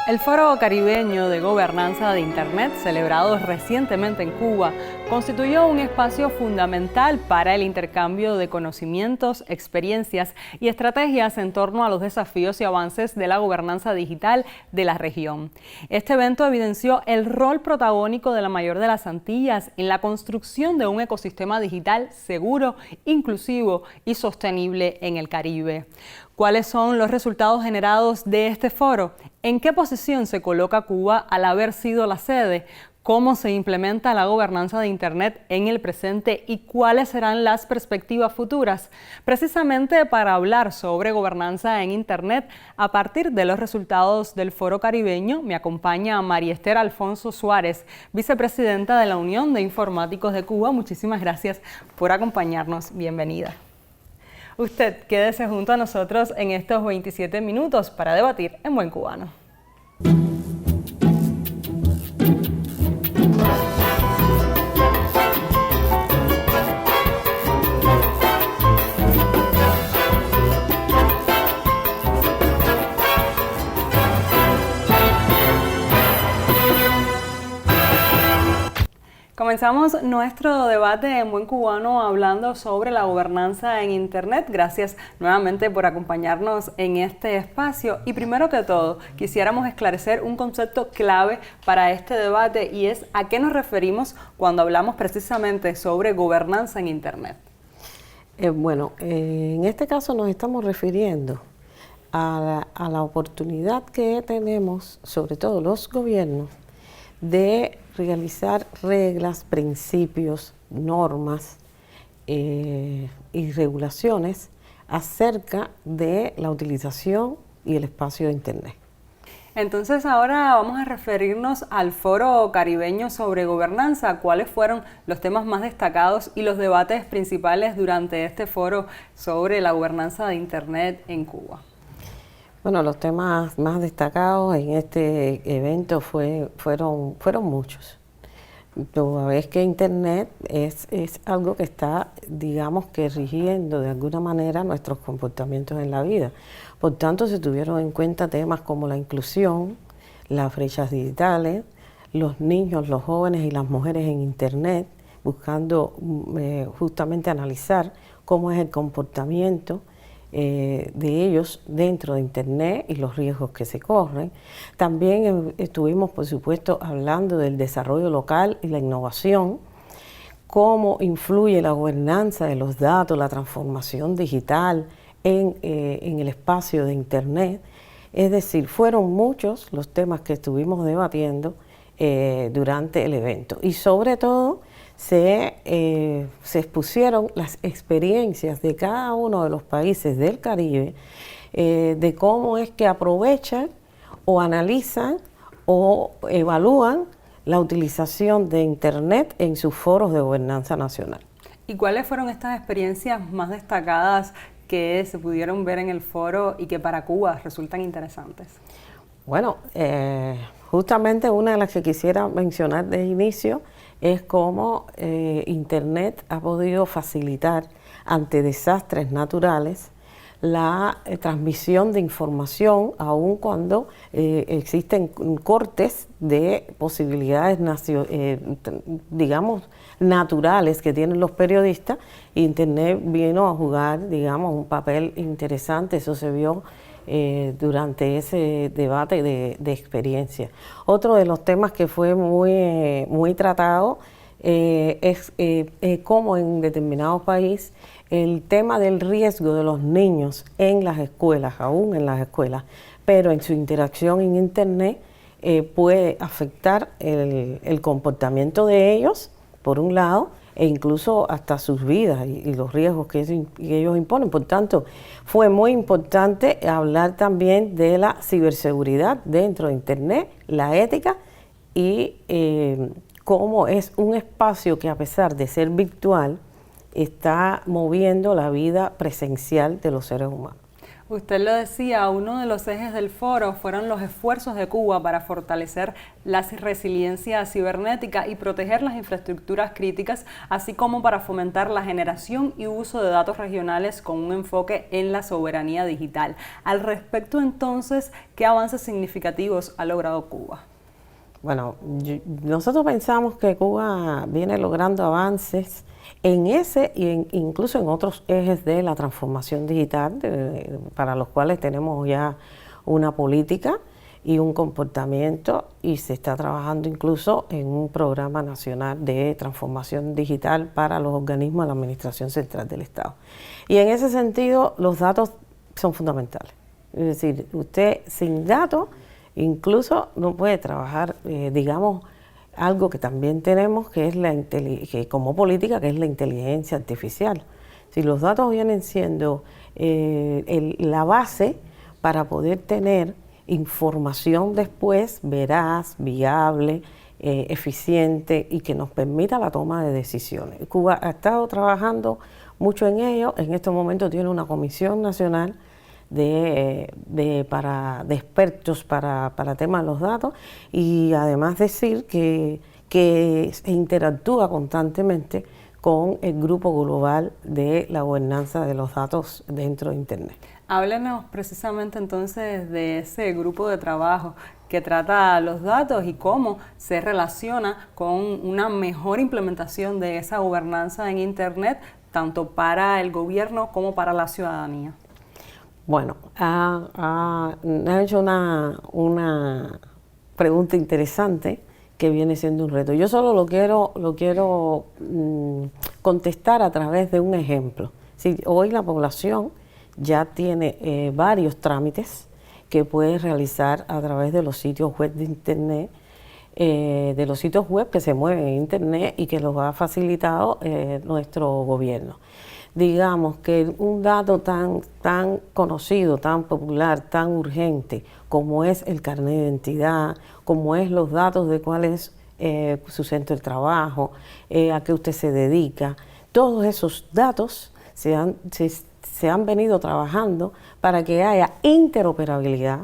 El Foro Caribeño de Gobernanza de Internet, celebrado recientemente en Cuba, constituyó un espacio fundamental para el intercambio de conocimientos, experiencias y estrategias en torno a los desafíos y avances de la gobernanza digital de la región. Este evento evidenció el rol protagónico de la Mayor de las Antillas en la construcción de un ecosistema digital seguro, inclusivo y sostenible en el Caribe. ¿Cuáles son los resultados generados de este foro? ¿En qué posición se coloca Cuba al haber sido la sede? ¿Cómo se implementa la gobernanza de Internet en el presente y cuáles serán las perspectivas futuras? Precisamente para hablar sobre gobernanza en Internet a partir de los resultados del Foro Caribeño, me acompaña María Esther Alfonso Suárez, vicepresidenta de la Unión de Informáticos de Cuba. Muchísimas gracias por acompañarnos. Bienvenida. Usted quédese junto a nosotros en estos 27 minutos para debatir en buen cubano. Comenzamos nuestro debate en buen cubano hablando sobre la gobernanza en Internet. Gracias nuevamente por acompañarnos en este espacio. Y primero que todo, quisiéramos esclarecer un concepto clave para este debate y es a qué nos referimos cuando hablamos precisamente sobre gobernanza en Internet. En este caso nos estamos refiriendo a la oportunidad que tenemos, sobre todo los gobiernos, de realizar reglas, principios, normas y regulaciones acerca de la utilización y el espacio de Internet. Entonces ahora vamos a referirnos al Foro Caribeño sobre Gobernanza. ¿Cuáles fueron los temas más destacados y los debates principales durante este foro sobre la gobernanza de Internet en Cuba? Bueno, los temas más destacados en este evento fueron muchos. Toda vez que Internet es algo que está, digamos que rigiendo de alguna manera nuestros comportamientos en la vida. Por tanto, se tuvieron en cuenta temas como la inclusión, las brechas digitales, los niños, los jóvenes y las mujeres en Internet, buscando justamente analizar cómo es el comportamiento de ellos dentro de Internet y los riesgos que se corren. También estuvimos, por supuesto, hablando del desarrollo local y la innovación, cómo influye la gobernanza de los datos, la transformación digital en el espacio de Internet. Es decir, fueron muchos los temas que estuvimos debatiendo durante el evento y sobre todo se expusieron las experiencias de cada uno de los países del Caribe de cómo es que aprovechan o analizan o evalúan la utilización de Internet en sus foros de gobernanza nacional. ¿Y cuáles fueron estas experiencias más destacadas que se pudieron ver en el foro y que para Cuba resultan interesantes? Bueno, justamente una de las que quisiera mencionar de inicio es cómo Internet ha podido facilitar ante desastres naturales la transmisión de información, aun cuando existen cortes de posibilidades, digamos, naturales que tienen los periodistas. Internet vino a jugar, digamos, un papel interesante. Eso se vio durante ese debate de experiencia. Otro de los temas que fue muy tratado es cómo en determinados países el tema del riesgo de los niños en las escuelas, aún en las escuelas, pero en su interacción en Internet puede afectar el comportamiento de ellos, por un lado, e incluso hasta sus vidas y los riesgos que ellos imponen. Por tanto, fue muy importante hablar también de la ciberseguridad dentro de Internet, la ética y cómo es un espacio que, a pesar de ser virtual, está moviendo la vida presencial de los seres humanos. Usted lo decía, uno de los ejes del foro fueron los esfuerzos de Cuba para fortalecer la resiliencia cibernética y proteger las infraestructuras críticas, así como para fomentar la generación y uso de datos regionales con un enfoque en la soberanía digital. Al respecto, entonces, ¿qué avances significativos ha logrado Cuba? Bueno, nosotros pensamos que Cuba viene logrando avances en ese e incluso en otros ejes de la transformación digital, para los cuales tenemos ya una política y un comportamiento, y se está trabajando incluso en un programa nacional de transformación digital para los organismos de la Administración Central del Estado. Y en ese sentido, los datos son fundamentales. Es decir, usted sin datos incluso no puede trabajar, digamos, algo que también tenemos, que es que como política, que es la inteligencia artificial. Si los datos vienen siendo la base para poder tener información después veraz, viable, eficiente y que nos permita la toma de decisiones. Cuba ha estado trabajando mucho en ello. En estos momentos tiene una comisión nacional de expertos para temas de los datos, y además decir que se interactúa constantemente con el grupo global de la gobernanza de los datos dentro de Internet. Háblenos precisamente entonces de ese grupo de trabajo que trata los datos y cómo se relaciona con una mejor implementación de esa gobernanza en Internet, tanto para el gobierno como para la ciudadanía. Bueno, ha hecho una pregunta interesante que viene siendo un reto. Yo solo lo quiero contestar a través de un ejemplo. Sí, hoy la población ya tiene varios trámites que puede realizar a través de los sitios web de Internet, de los sitios web que se mueven en Internet y que los ha facilitado nuestro gobierno. Digamos que un dato tan conocido, tan popular, tan urgente como es el carnet de identidad, como es los datos de cuál es su centro de trabajo, a qué usted se dedica, todos esos datos se han venido trabajando para que haya interoperabilidad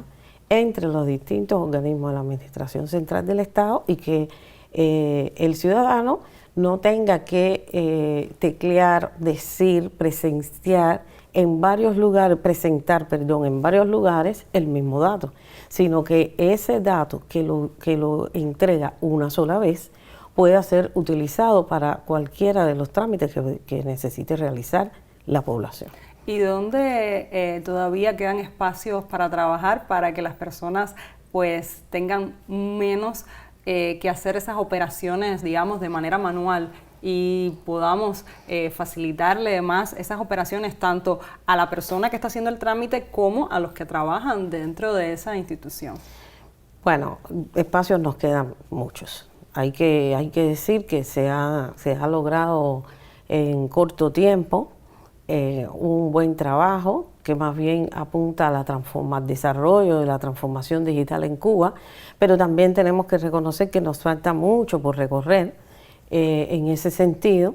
entre los distintos organismos de la Administración Central del Estado y que el ciudadano no tenga que teclear, decir, presentar en varios lugares el mismo dato, sino que ese dato que lo entrega una sola vez pueda ser utilizado para cualquiera de los trámites que necesite realizar la población. ¿Y dónde todavía quedan espacios para trabajar para que las personas pues tengan menos que hacer esas operaciones, digamos, de manera manual y podamos facilitarle más esas operaciones tanto a la persona que está haciendo el trámite como a los que trabajan dentro de esa institución? Bueno, espacios nos quedan muchos. Hay que decir que se ha logrado en corto tiempo un buen trabajo que más bien apunta al desarrollo de la transformación digital en Cuba, pero también tenemos que reconocer que nos falta mucho por recorrer en ese sentido,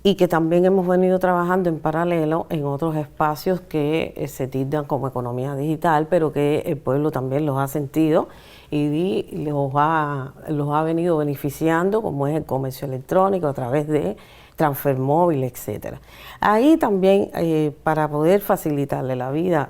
y que también hemos venido trabajando en paralelo en otros espacios que se tildan como economía digital, pero que el pueblo también los ha sentido y los ha venido beneficiando, como es el comercio electrónico a través de transfer móvil, etcétera. Ahí también, para poder facilitarle la vida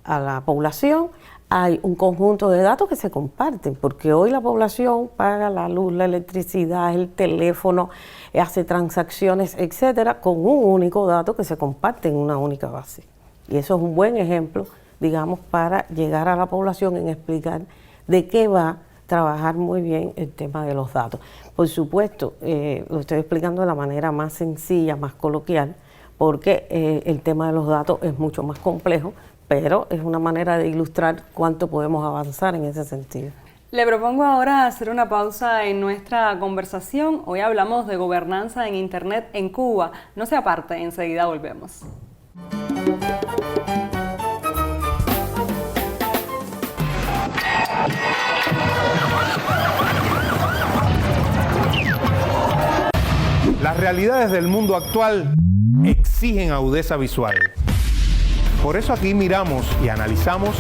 a la población, hay un conjunto de datos que se comparten, porque hoy la población paga la luz, la electricidad, el teléfono, hace transacciones, etcétera, con un único dato que se comparte en una única base. Y eso es un buen ejemplo, digamos, para llegar a la población en explicar de qué va trabajar muy bien el tema de los datos. Por supuesto, lo estoy explicando de la manera más sencilla, más coloquial, porque el tema de los datos es mucho más complejo, pero es una manera de ilustrar cuánto podemos avanzar en ese sentido. Le propongo ahora hacer una pausa en nuestra conversación. Hoy hablamos de gobernanza en Internet en Cuba. No se aparte, enseguida volvemos. Las realidades del mundo actual exigen agudeza visual. Por eso aquí miramos y analizamos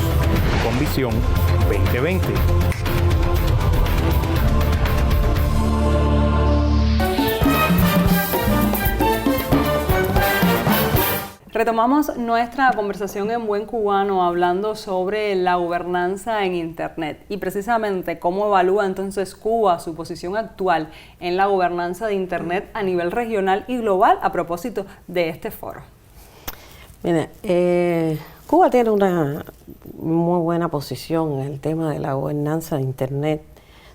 con Visión 2020. Retomamos nuestra conversación en Buen Cubano hablando sobre la gobernanza en Internet y precisamente cómo evalúa entonces Cuba su posición actual en la gobernanza de Internet a nivel regional y global a propósito de este foro. Mira, Cuba tiene una muy buena posición en el tema de la gobernanza de Internet,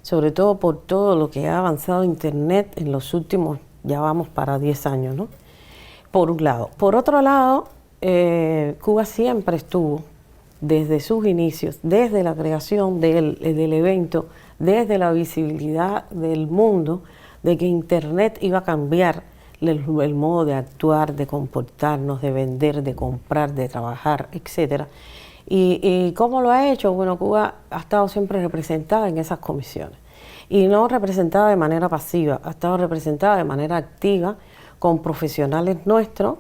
sobre todo por todo lo que ha avanzado Internet en los últimos, ya vamos para 10 años, ¿no? Por un lado. Por otro lado, Cuba siempre estuvo, desde sus inicios, desde la creación del evento, desde la visibilidad del mundo, de que Internet iba a cambiar el modo de actuar, de comportarnos, de vender, de comprar, de trabajar, etc. ¿Y cómo lo ha hecho? Bueno, Cuba ha estado siempre representada en esas comisiones. Y no representada de manera pasiva, ha estado representada de manera activa, con profesionales nuestros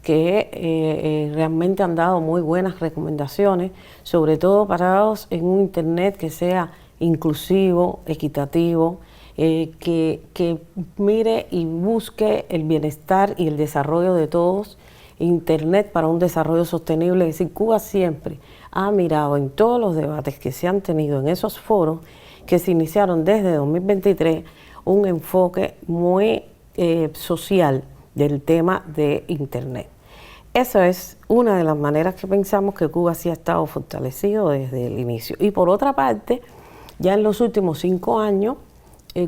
que realmente han dado muy buenas recomendaciones, sobre todo parados en un Internet que sea inclusivo, equitativo, que mire y busque el bienestar y el desarrollo de todos, Internet para un desarrollo sostenible. Es decir, Cuba siempre ha mirado en todos los debates que se han tenido en esos foros, que se iniciaron desde 2023, un enfoque muy social del tema de Internet. Esa es una de las maneras que pensamos que Cuba sí ha estado fortalecido desde el inicio. Y por otra parte, ya en los últimos 5 años,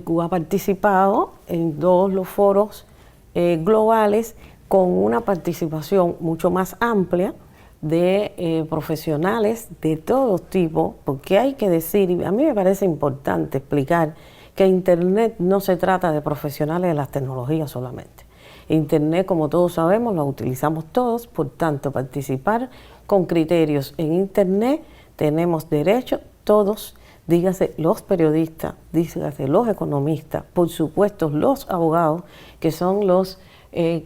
Cuba ha participado en todos los foros globales con una participación mucho más amplia de profesionales de todo tipo, porque hay que decir, y a mí me parece importante explicar, que Internet no se trata de profesionales de las tecnologías solamente. Internet, como todos sabemos, lo utilizamos todos, por tanto, participar con criterios en Internet tenemos derecho todos, dígase los periodistas, dígase los economistas, por supuesto los abogados, que son los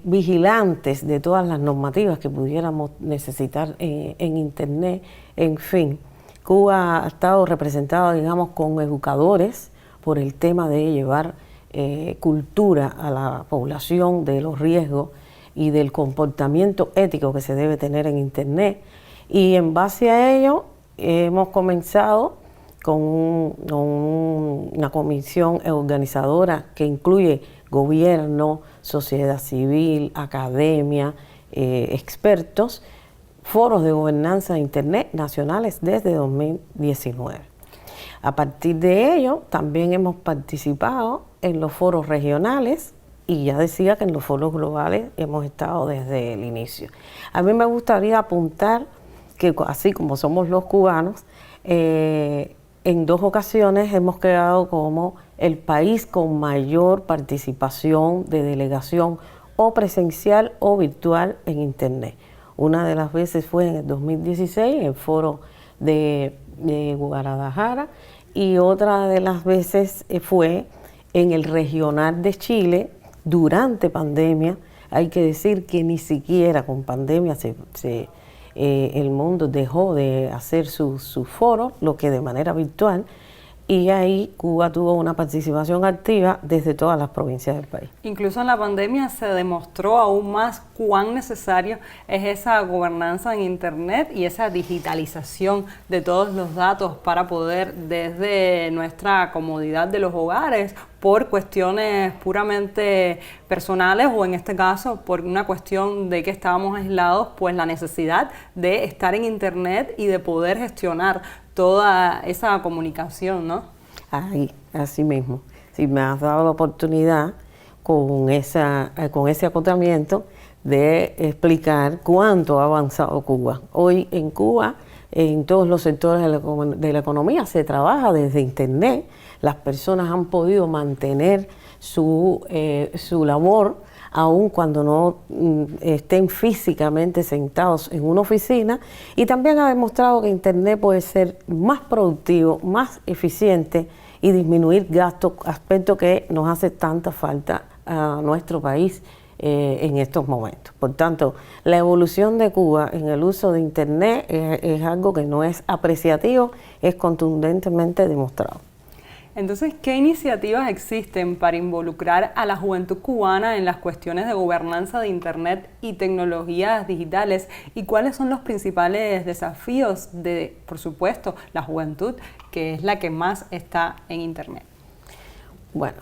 vigilantes de todas las normativas que pudiéramos necesitar en Internet. En fin, Cuba ha estado representada, digamos, con educadores, por el tema de llevar cultura a la población de los riesgos y del comportamiento ético que se debe tener en Internet. Y en base a ello hemos comenzado con una comisión organizadora que incluye gobierno, sociedad civil, academia, expertos, foros de gobernanza de Internet nacionales desde 2019. A partir de ello, también hemos participado en los foros regionales y ya decía que en los foros globales hemos estado desde el inicio. A mí me gustaría apuntar que, así como somos los cubanos, en 2 ocasiones hemos quedado como el país con mayor participación de delegación o presencial o virtual en Internet. Una de las veces fue en el 2016, en el foro de Guadalajara, y otra de las veces fue en el regional de Chile durante pandemia. Hay que decir que ni siquiera con pandemia el mundo dejó de hacer sus foros, lo que de manera virtual, y ahí Cuba tuvo una participación activa desde todas las provincias del país. Incluso en la pandemia se demostró aún más cuán necesario es esa gobernanza en Internet y esa digitalización de todos los datos para poder, desde nuestra comodidad de los hogares, por cuestiones puramente personales o en este caso por una cuestión de que estábamos aislados, pues la necesidad de estar en Internet y de poder gestionar toda esa comunicación, ¿no? Ahí, así mismo. Si me has dado la oportunidad con ese acotamiento de explicar cuánto ha avanzado Cuba. Hoy en Cuba, en todos los sectores de la economía se trabaja desde Internet. Las personas han podido mantener su labor aun cuando no estén físicamente sentados en una oficina, y también ha demostrado que Internet puede ser más productivo, más eficiente y disminuir gastos, aspecto que nos hace tanta falta a nuestro país en estos momentos. Por tanto, la evolución de Cuba en el uso de Internet es algo que no es apreciativo, es contundentemente demostrado. Entonces, ¿qué iniciativas existen para involucrar a la juventud cubana en las cuestiones de gobernanza de Internet y tecnologías digitales? ¿Y cuáles son los principales desafíos de, por supuesto, la juventud, que es la que más está en Internet? Bueno,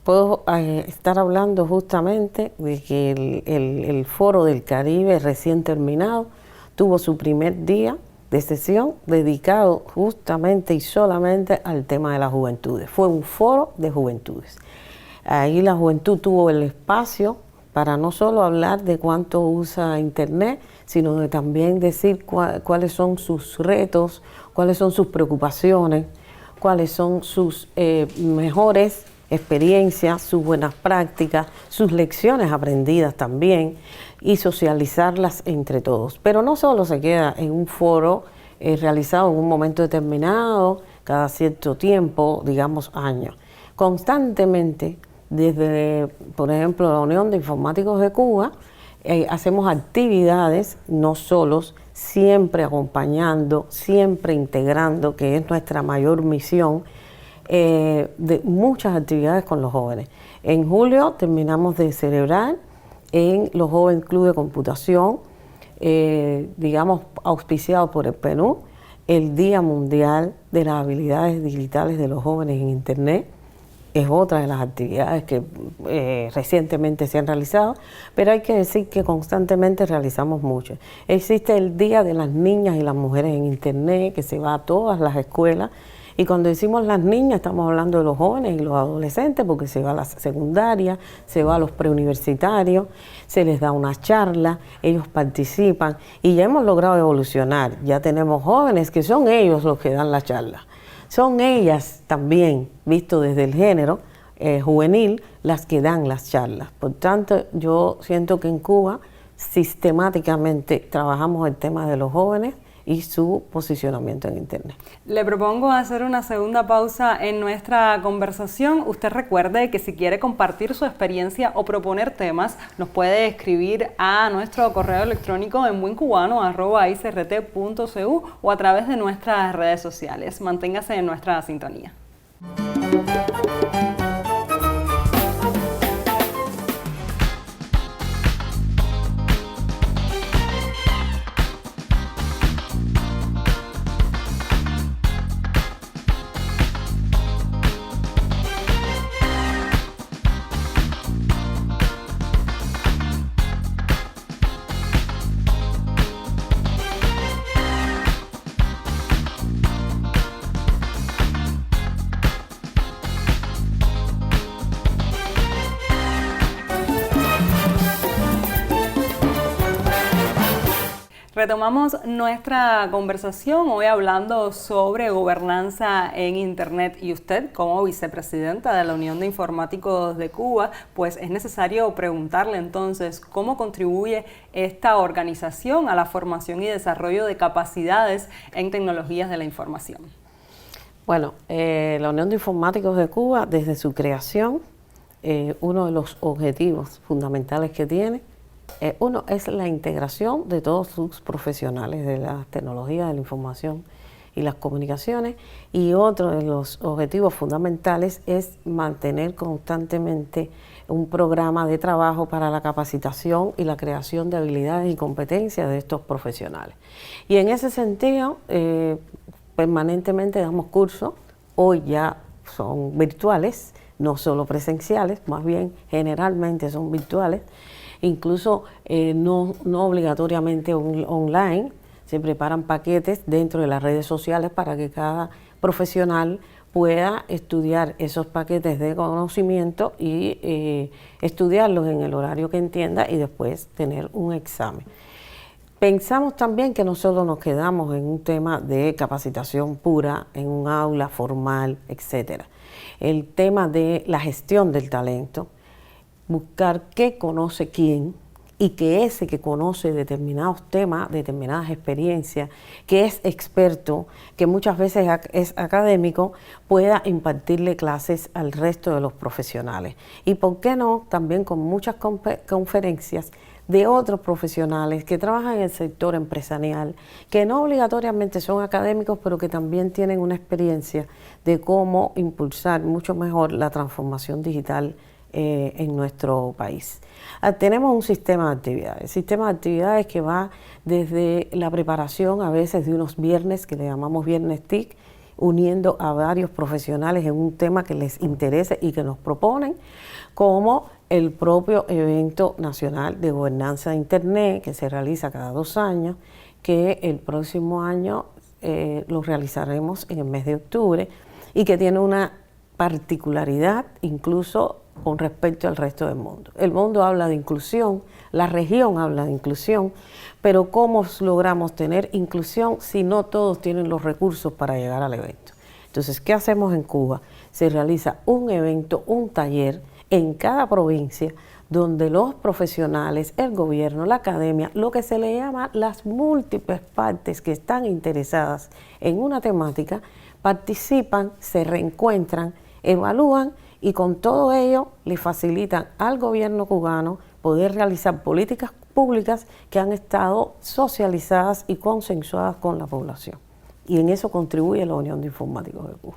puedo estar hablando justamente de que el Foro del Caribe recién terminado tuvo su primer día de sesión dedicado justamente y solamente al tema de las juventudes. Fue un foro de juventudes. Ahí la juventud tuvo el espacio para no solo hablar de cuánto usa Internet, sino de también decir cuáles son sus retos, cuáles son sus preocupaciones, cuáles son sus mejores experiencias, sus buenas prácticas, sus lecciones aprendidas también, y socializarlas entre todos. Pero no solo se queda en un foro realizado en un momento determinado, cada cierto tiempo, digamos años. Constantemente, desde, por ejemplo, la Unión de Informáticos de Cuba, hacemos actividades, no solos, siempre acompañando, siempre integrando, que es nuestra mayor misión, de muchas actividades con los jóvenes. En julio terminamos de celebrar en los Jóvenes Club de Computación, digamos, auspiciado por el PNUD, el Día Mundial de las Habilidades Digitales de los Jóvenes en Internet. Es otra de las actividades que recientemente se han realizado, pero hay que decir que constantemente realizamos mucho. Existe el Día de las Niñas y las Mujeres en Internet, que se va a todas las escuelas. Y cuando decimos las niñas, estamos hablando de los jóvenes y los adolescentes, porque se va a la secundaria, se va a los preuniversitarios, se les da una charla, ellos participan y ya hemos logrado evolucionar. Ya tenemos jóvenes que son ellos los que dan la charla. Son ellas también, visto desde el género juvenil, las que dan las charlas. Por tanto, yo siento que en Cuba sistemáticamente trabajamos el tema de los jóvenes y su posicionamiento en Internet. Le propongo hacer una segunda pausa en nuestra conversación. Usted recuerde que si quiere compartir su experiencia o proponer temas, nos puede escribir a nuestro correo electrónico en buencubano@icrt.cu o a través de nuestras redes sociales. Manténgase en nuestra sintonía. Retomamos nuestra conversación hoy hablando sobre gobernanza en Internet, y usted como vicepresidenta de la Unión de Informáticos de Cuba, pues es necesario preguntarle entonces cómo contribuye esta organización a la formación y desarrollo de capacidades en tecnologías de la información. Bueno, la Unión de Informáticos de Cuba, desde su creación, uno de los objetivos fundamentales que tiene, uno es la integración de todos sus profesionales de las tecnologías de la información y las comunicaciones, y otro de los objetivos fundamentales es mantener constantemente un programa de trabajo para la capacitación y la creación de habilidades y competencias de estos profesionales. Y en ese sentido, permanentemente damos cursos, hoy ya son virtuales, no solo presenciales, más bien generalmente son virtuales, incluso no obligatoriamente online. Se preparan paquetes dentro de las redes sociales para que cada profesional pueda estudiar esos paquetes de conocimiento y estudiarlos en el horario que entienda y después tener un examen. Pensamos también que no solo nos quedamos en un tema de capacitación pura, en un aula formal, etcétera. El tema de la gestión del talento, buscar qué conoce quién, y que ese que conoce determinados temas, determinadas experiencias, que es experto, que muchas veces es académico, pueda impartirle clases al resto de los profesionales. Y por qué no, también con muchas conferencias de otros profesionales que trabajan en el sector empresarial, que no obligatoriamente son académicos, pero que también tienen una experiencia de cómo impulsar mucho mejor la transformación digital en nuestro país. Tenemos un sistema de actividades que va desde la preparación a veces de unos viernes, que le llamamos Viernes TIC, uniendo a varios profesionales en un tema que les interese y que nos proponen, como el propio evento nacional de gobernanza de Internet, que se realiza cada 2 años, que el próximo año lo realizaremos en el mes de octubre, y que tiene una particularidad incluso con respecto al resto del mundo. El mundo habla de inclusión, la región habla de inclusión, pero ¿cómo logramos tener inclusión si no todos tienen los recursos para llegar al evento? Entonces, ¿qué hacemos en Cuba? Se realiza un evento, un taller en cada provincia, donde los profesionales, el gobierno, la academia, lo que se le llama las múltiples partes que están interesadas en una temática, participan, se reencuentran, evalúan y con todo ello le facilitan al gobierno cubano poder realizar políticas públicas que han estado socializadas y consensuadas con la población. Y en eso contribuye la Unión de Informáticos de Cuba.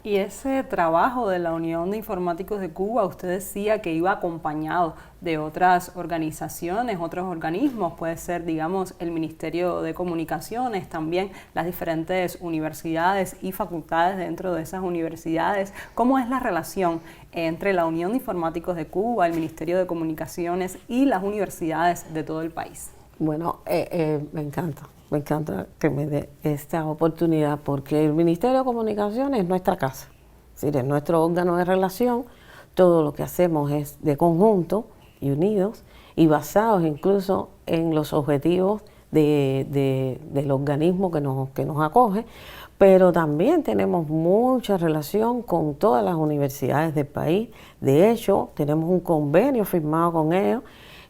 Y ese trabajo de la Unión de Informáticos de Cuba, usted decía que iba acompañado de otras organizaciones, otros organismos, puede ser, digamos, el Ministerio de Comunicaciones, también las diferentes universidades y facultades dentro de esas universidades. ¿Cómo es la relación entre la Unión de Informáticos de Cuba, el Ministerio de Comunicaciones y las universidades de todo el país? Bueno, me encanta que me dé esta oportunidad, porque el Ministerio de Comunicaciones es nuestra casa, es decir, es nuestro órgano de relación. Todo lo que hacemos es de conjunto y unidos y basados incluso en los objetivos del organismo que nos acoge, pero también tenemos mucha relación con todas las universidades del país. De hecho, tenemos un convenio firmado con ellos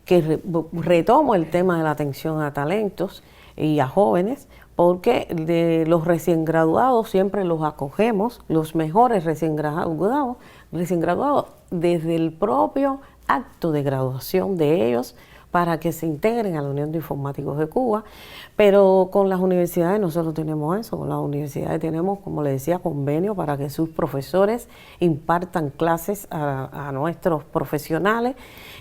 que retomo el tema de la atención a talentos y a jóvenes, porque de los recién graduados siempre los acogemos, los mejores recién graduados, desde el propio acto de graduación de ellos, para que se integren a la Unión de Informáticos de Cuba. Pero con las universidades nosotros tenemos eso, con las universidades tenemos, como les decía, convenio para que sus profesores impartan clases a nuestros profesionales,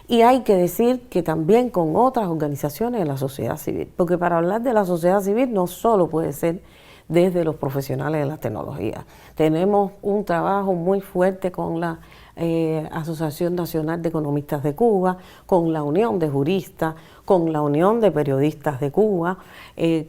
y hay que decir que también con otras organizaciones de la sociedad civil, porque para hablar de la sociedad civil no solo puede ser desde los profesionales de la tecnología. Tenemos un trabajo muy fuerte con la Asociación Nacional de Economistas de Cuba, con la Unión de Juristas, con la Unión de Periodistas de Cuba,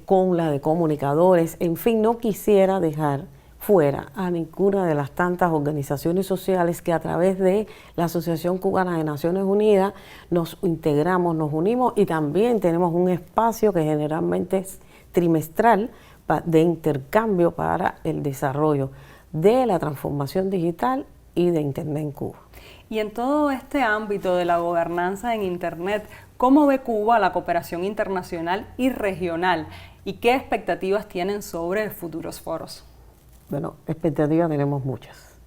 con la de Comunicadores. En fin, no quisiera dejar fuera a ninguna de las tantas organizaciones sociales que a través de la Asociación Cubana de Naciones Unidas nos integramos, nos unimos, y también tenemos un espacio que generalmente es trimestral de intercambio para el desarrollo de la transformación digital y de Internet en Cuba. Y en todo este ámbito de la gobernanza en Internet, ¿cómo ve Cuba la cooperación internacional y regional? ¿Y qué expectativas tienen sobre futuros foros? Bueno, expectativas tenemos muchas.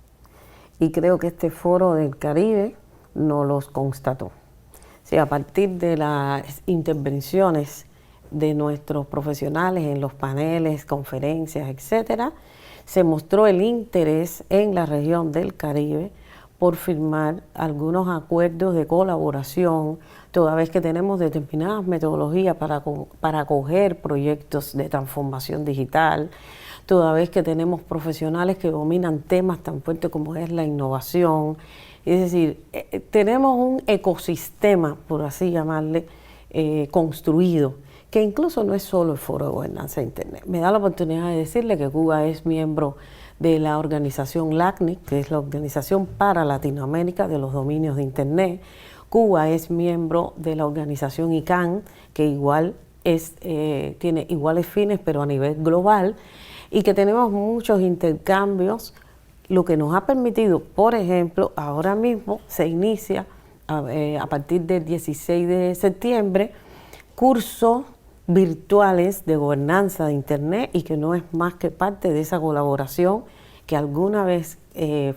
Y creo que este foro del Caribe nos los constató. O sea, a partir de las intervenciones de nuestros profesionales en los paneles, conferencias, etcétera, se mostró el interés en la región del Caribe por firmar algunos acuerdos de colaboración, toda vez que tenemos determinadas metodologías para acoger proyectos de transformación digital, toda vez que tenemos profesionales que dominan temas tan fuertes como es la innovación. Es decir, tenemos un ecosistema, por así llamarle, construido, que incluso no es solo el Foro de Gobernanza de Internet. Me da la oportunidad de decirle que Cuba es miembro de la organización LACNIC, que es la Organización para Latinoamérica de los Dominios de Internet. Cuba es miembro de la organización ICANN, que igual tiene iguales fines, pero a nivel global, y que tenemos muchos intercambios, lo que nos ha permitido, por ejemplo, ahora mismo se inicia a partir del 16 de septiembre cursos virtuales de gobernanza de Internet, y que no es más que parte de esa colaboración que alguna vez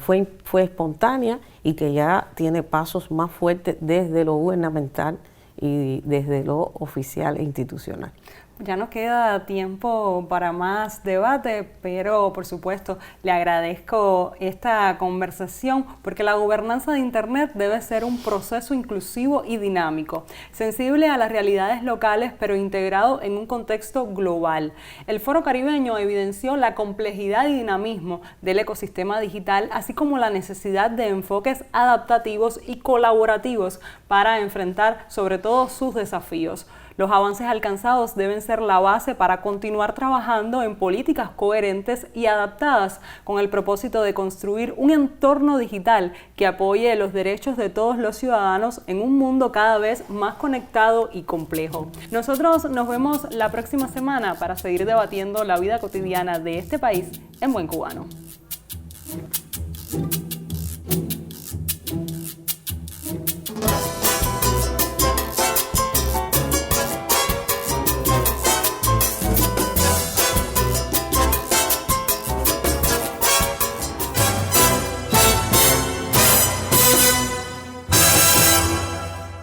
fue espontánea y que ya tiene pasos más fuertes desde lo gubernamental y desde lo oficial e institucional. Ya nos queda tiempo para más debate, pero por supuesto le agradezco esta conversación, porque la gobernanza de Internet debe ser un proceso inclusivo y dinámico, sensible a las realidades locales, pero integrado en un contexto global. El Foro Caribeño evidenció la complejidad y dinamismo del ecosistema digital, así como la necesidad de enfoques adaptativos y colaborativos para enfrentar sobre todo sus desafíos. Los avances alcanzados deben ser la base para continuar trabajando en políticas coherentes y adaptadas con el propósito de construir un entorno digital que apoye los derechos de todos los ciudadanos en un mundo cada vez más conectado y complejo. Nosotros nos vemos la próxima semana para seguir debatiendo la vida cotidiana de este país en Buen Cubano.